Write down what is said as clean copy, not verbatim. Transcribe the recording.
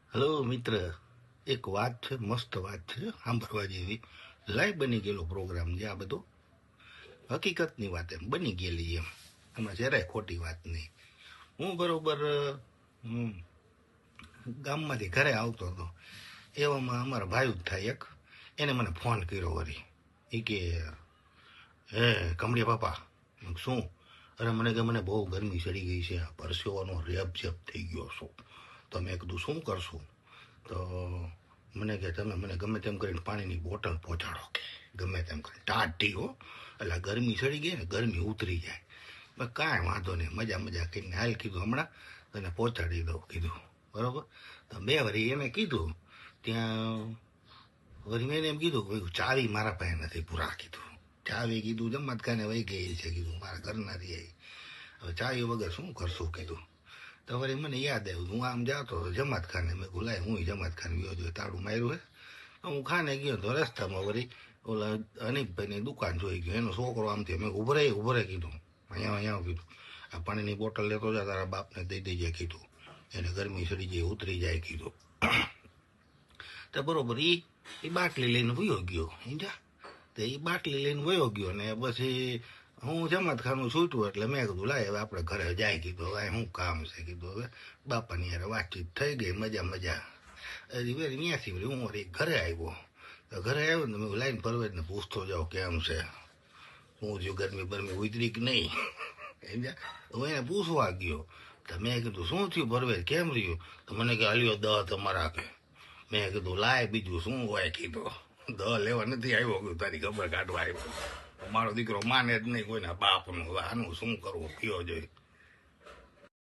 Hello મિત્ર, એક વાત છે, મસ્ત વાત છે, સાંભળવા જેવી. લાઈવ બની ગયેલો પ્રોગ્રામ છે આ બધો, હકીકતની વાત એમ બની ગયેલી એમ, એમાં જરાય ખોટી વાત નહીં. હું બરોબર ગામમાંથી ઘરે આવતો હતો, એવામાં અમારા ભાઈ જ થાય એક, એને મને ફોન કર્યો વળી. એ કે હે કમળિયા બાપા, શું? અરે મને બહુ ગરમી ચડી ગઈ છે, પરસેવાનો રેપ જેપ થઈ ગયો છું. તો મેં કીધું શું કરશું? તો મને કે તમે મને ગમે તેમ કરીને પાણીની બોટલ પહોંચાડો, કે ગમે તેમ કરીને ટાઢી હો, એટલે ગરમી ચડી ગઈ ને ગરમી ઉતરી જાય. મેં કાંઈ વાંધો નહીં, મજા કરીને હાલ કીધું હમણાં તને પહોંચાડી દઉં કીધું, બરાબર. તો બે વળી એને કીધું ત્યાં, વળી મેં એમ કીધું કે ચાવી મારા પાસે નથી પૂરા, કીધું ચાવી કીધું જમતખાને વહી ગઈ છે, કીધું મારા ઘરનારી આવી, હવે ચાવી વગર શું કરશું કીધું. તો વળી મને યાદ આવ્યું, હું આમ જાતો જમાતખાને, મેં બોલાય હું જમાતખાને ગયો જોઈએ, તાળું માર્યું હે. હું ખાને ગયો તો રસ્તામાં વળી ઓલા અનિકભાઈની દુકાન જોઈ ગયો, એનો છોકરો આમથી મેં ઉભો રહે કીધું, અહીંયા કીધું આ પાણીની બોટલ લેતો જા, તારા બાપને દઈ દેજે કીધું, એને ગરમી ચડી જાય ઉતરી જાય કીધું. તો બરોબર એ બાટલી લઈને વયો ગયો, સમજ્યા? તો એ બાટલી લઈને વયો ગયો ને પછી હું જમાતખાનું છૂટ્યું એટલે મેં કીધું લાય હવે આપણે ઘરે જાય કીધું, હવે શું કામ છે કીધું, હવે બાપાની યાર વાતચીત થઈ ગઈ, મજા હજી વેરી ત્યાંથી વળી હું વળી ઘરે આવ્યો. તો ઘરે આવ્યો ને મેં લાઈન પરવેજને પૂછતો જાઉં કેમ છે, શું થયું, ગરમી બરમી ઉતરી કે નહીં, હું એને પૂછવા ગયો. તો મેં કીધું શું થયું પરવેજ, કેમ રહ્યું? તો મને કે હાલ્યો દહ તમારા કે. મેં કીધું લાય બીજું શું હોય કીધું, દહ લેવા નથી આવ્યો, કીધું તારી ખબર કાઢવા આવ્યો. મારો દીકરો માને જ નહીં કોઈના બાપનું, આનું શું કરવું કયો જોઈએ.